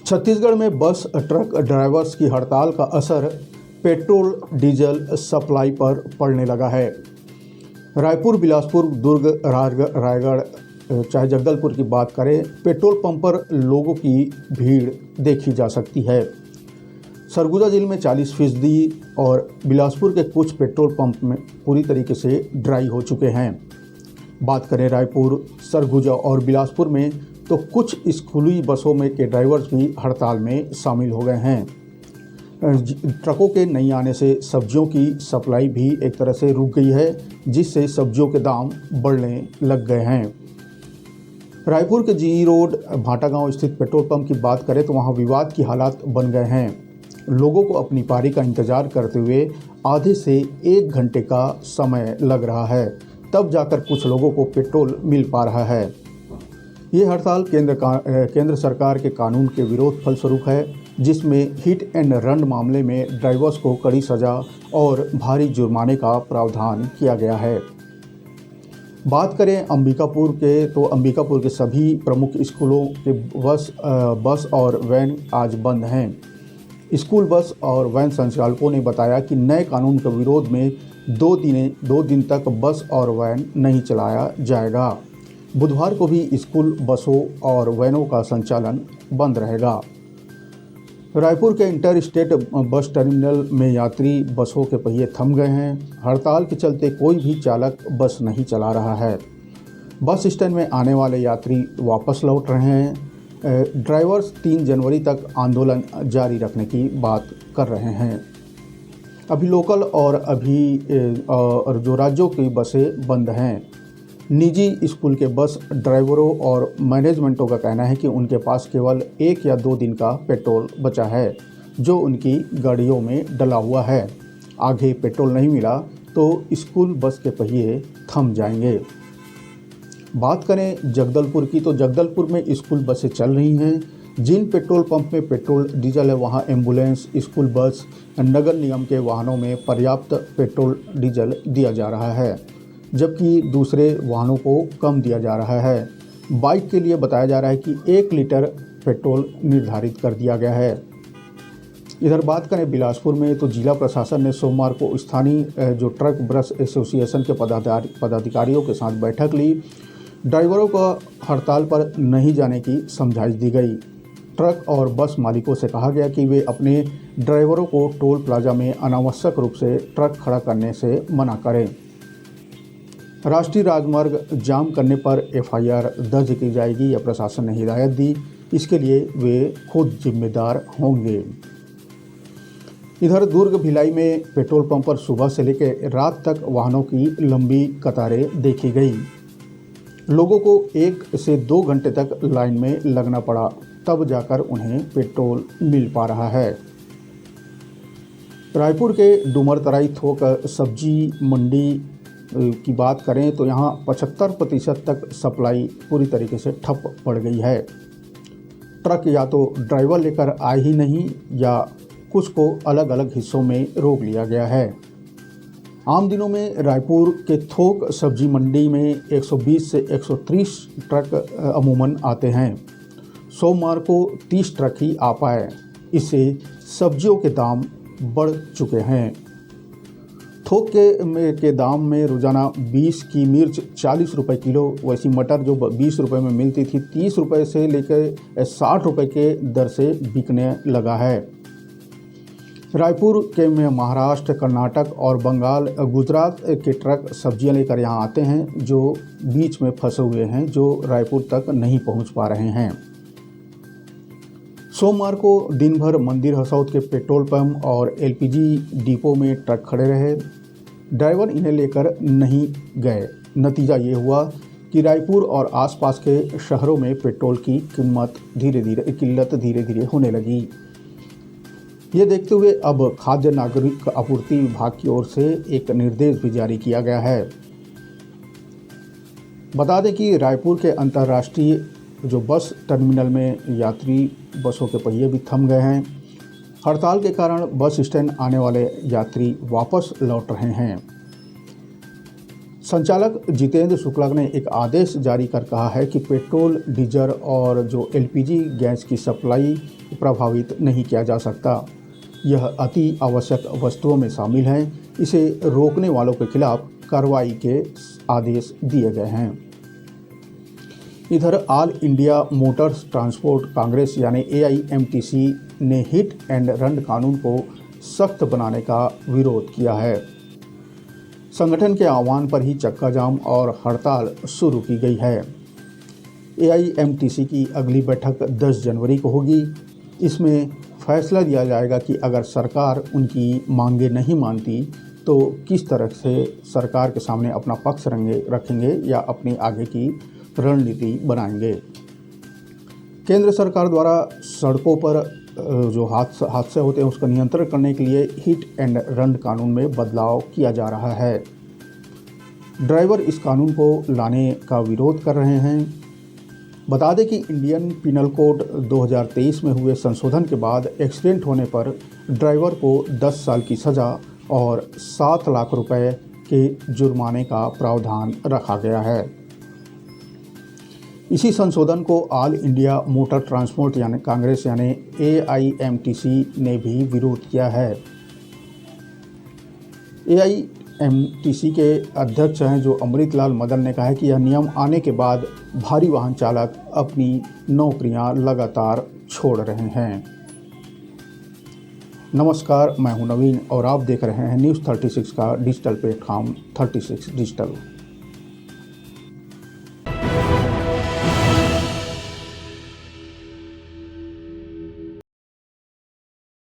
छत्तीसगढ़ में bus truck drivers की हड़ताल का असर पेट्रोल डीजल सप्लाई पर पड़ने लगा है। रायपुर, बिलासपुर, दुर्ग, रायगढ़ चाहे जगदलपुर की बात करें, पेट्रोल पंप पर लोगों की भीड़ देखी जा सकती है। सरगुजा जिले में 40% और बिलासपुर के कुछ पेट्रोल पंप में पूरी तरीके से ड्राई हो चुके हैं। बात करें रायपुर, सरगुजा और बिलासपुर में तो कुछ स्कूली बसों में के ड्राइवर्स भी हड़ताल में शामिल हो गए हैं। ट्रकों के नहीं आने से सब्जियों की सप्लाई भी एक तरह से रुक गई है, जिससे सब्जियों के दाम बढ़ने लग गए हैं। रायपुर के जी रोड भाटागांव स्थित पेट्रोल पंप की बात करें तो वहां विवाद की हालात बन गए हैं। लोगों को अपनी पारी का इंतजार करते हुए आधे से 1 घंटे का समय लग रहा है, तब जाकर कुछ लोगों को पेट्रोल मिल पा रहा है। ये हड़ताल केंद्र सरकार के कानून के विरोध फलस्वरूप है, जिसमें हिट एंड रन मामले में ड्राइवर्स को कड़ी सजा और भारी जुर्माने का प्रावधान किया गया है। बात करें अंबिकापुर के तो अंबिकापुर के सभी प्रमुख स्कूलों के बस और वैन आज बंद हैं। स्कूल बस और वैन संचालकों ने बताया कि नए कानून के विरोध में 2 दिन तक बस और वैन नहीं चलाया जाएगा। बुधवार को भी स्कूल बसों और वैनों का संचालन बंद रहेगा। रायपुर के इंटर स्टेट बस टर्मिनल में यात्री बसों के पहिए थम गए हैं। हड़ताल के चलते कोई भी चालक बस नहीं चला रहा है। बस स्टैंड में आने वाले यात्री वापस लौट रहे हैं। ड्राइवर्स 3 जनवरी तक आंदोलन जारी रखने की बात कर रहे हैं। अभी लोकल और जो राज्यों की बसें बंद हैं। निजी स्कूल के बस ड्राइवरों और मैनेजमेंटों का कहना है कि उनके पास केवल 1 या 2 दिन का पेट्रोल बचा है, जो उनकी गाड़ियों में डला हुआ है। आगे पेट्रोल नहीं मिला तो स्कूल बस के पहिए थम जाएंगे। बात करें जगदलपुर की तो जगदलपुर में स्कूल बसें चल रही हैं। जिन पेट्रोल पंप में पेट्रोल डीजल है, वहाँ एम्बुलेंस, स्कूल बस, नगर निगम के वाहनों में पर्याप्त पेट्रोल डीजल दिया जा रहा है, जबकि दूसरे वाहनों को कम दिया जा रहा है। बाइक के लिए बताया जा रहा है कि 1 लीटर पेट्रोल निर्धारित कर दिया गया है। इधर बात करें बिलासपुर में तो जिला प्रशासन ने सोमवार को स्थानीय जो ट्रक बस एसोसिएशन के पदाधिकारियों के साथ बैठक ली। ड्राइवरों को हड़ताल पर नहीं जाने की समझाइश दी गई। ट्रक और बस मालिकों से कहा गया कि वे अपने ड्राइवरों को टोल प्लाजा में अनावश्यक रूप से ट्रक खड़ा करने से मना करें। राष्ट्रीय राजमार्ग जाम करने पर FIR दर्ज की जाएगी, यह प्रशासन ने हिदायत दी। इसके लिए वे खुद जिम्मेदार होंगे। इधर दुर्ग भिलाई में पेट्रोल पंप पर सुबह से लेकर रात तक वाहनों की लंबी कतारें देखी गई। लोगों को 1 से 2 घंटे तक लाइन में लगना पड़ा, तब जाकर उन्हें पेट्रोल मिल पा रहा है। रायपुर के डुमरतराई थोक सब्जी मंडी की बात करें तो यहाँ 75% तक सप्लाई पूरी तरीके से ठप पड़ गई है। ट्रक या तो ड्राइवर लेकर आए ही नहीं या कुछ को अलग अलग हिस्सों में रोक लिया गया है। आम दिनों में रायपुर के थोक सब्जी मंडी में 120 से 130 ट्रक अमूमन आते हैं। सोमवार को 30 ट्रक ही आ पाए। इससे सब्जियों के दाम बढ़ चुके हैं। थोक के दाम में रोजाना 20 की मिर्च 40 रुपये किलो, वैसी मटर जो 20 रुपये में मिलती थी 30 रुपये से लेकर 60 रुपये के दर से बिकने लगा है। रायपुर के में महाराष्ट्र, कर्नाटक और बंगाल, गुजरात के ट्रक सब्जियां लेकर यहां आते हैं, जो बीच में फंसे हुए हैं, जो रायपुर तक नहीं पहुंच पा रहे हैं। सोमवार को दिन भर मंदिर हसौद के पेट्रोल पंप और LPG डिपो में ट्रक खड़े रहे। ड्राइवर इन्हें लेकर नहीं गए। नतीजा ये हुआ कि रायपुर और आसपास के शहरों में पेट्रोल की किल्लत धीरे धीरे होने लगी। ये देखते हुए अब खाद्य नागरिक आपूर्ति विभाग की ओर से एक निर्देश भी जारी किया गया है। बता दें कि रायपुर के अंतर्राष्ट्रीय जो बस टर्मिनल में यात्री बसों के पहिए भी थम गए हैं। हड़ताल के कारण बस स्टैंड आने वाले यात्री वापस लौट रहे हैं। संचालक जितेंद्र शुक्ला ने एक आदेश जारी कर कहा है कि पेट्रोल, डीजल और जो एलपीजी गैस की सप्लाई प्रभावित नहीं किया जा सकता। यह अति आवश्यक वस्तुओं में शामिल है। इसे रोकने वालों के खिलाफ कार्रवाई के आदेश दिए गए हैं। इधर all India Motors transport Congress यानी AIMTC ने हिट एंड रन कानून को सख्त बनाने का विरोध किया है। संगठन के आह्वान पर ही चक्का जाम और हड़ताल शुरू की गई है। AIMTC की अगली बैठक 10 जनवरी को होगी। इसमें फैसला लिया जाएगा कि अगर सरकार उनकी मांगें नहीं मानती तो किस तरह से सरकार के सामने अपना पक्ष रखेंगे या अपनी आगे की रणनीति बनाएंगे। केंद्र सरकार द्वारा सड़कों पर जो हादसे होते हैं उसका नियंत्रण करने के लिए हिट एंड रन कानून में बदलाव किया जा रहा है। ड्राइवर इस कानून को लाने का विरोध कर रहे हैं। बता दें कि इंडियन पिनल कोड 2023 में हुए संशोधन के बाद एक्सीडेंट होने पर ड्राइवर को 10 साल की सज़ा और 7 लाख रुपए के जुर्माने का प्रावधान रखा गया है। इसी संशोधन को ऑल इंडिया मोटर ट्रांसपोर्ट यानी कांग्रेस यानी AIMTC ने भी विरोध किया है। AIMTC के अध्यक्ष हैं जो अमृतलाल मदन ने कहा है कि यह नियम आने के बाद भारी वाहन चालक अपनी नौकरियां लगातार छोड़ रहे हैं। नमस्कार, मैं हूं नवीन और आप देख रहे हैं न्यूज़ 36 का डिजिटल प्लेटफॉर्म 36 डिजिटल।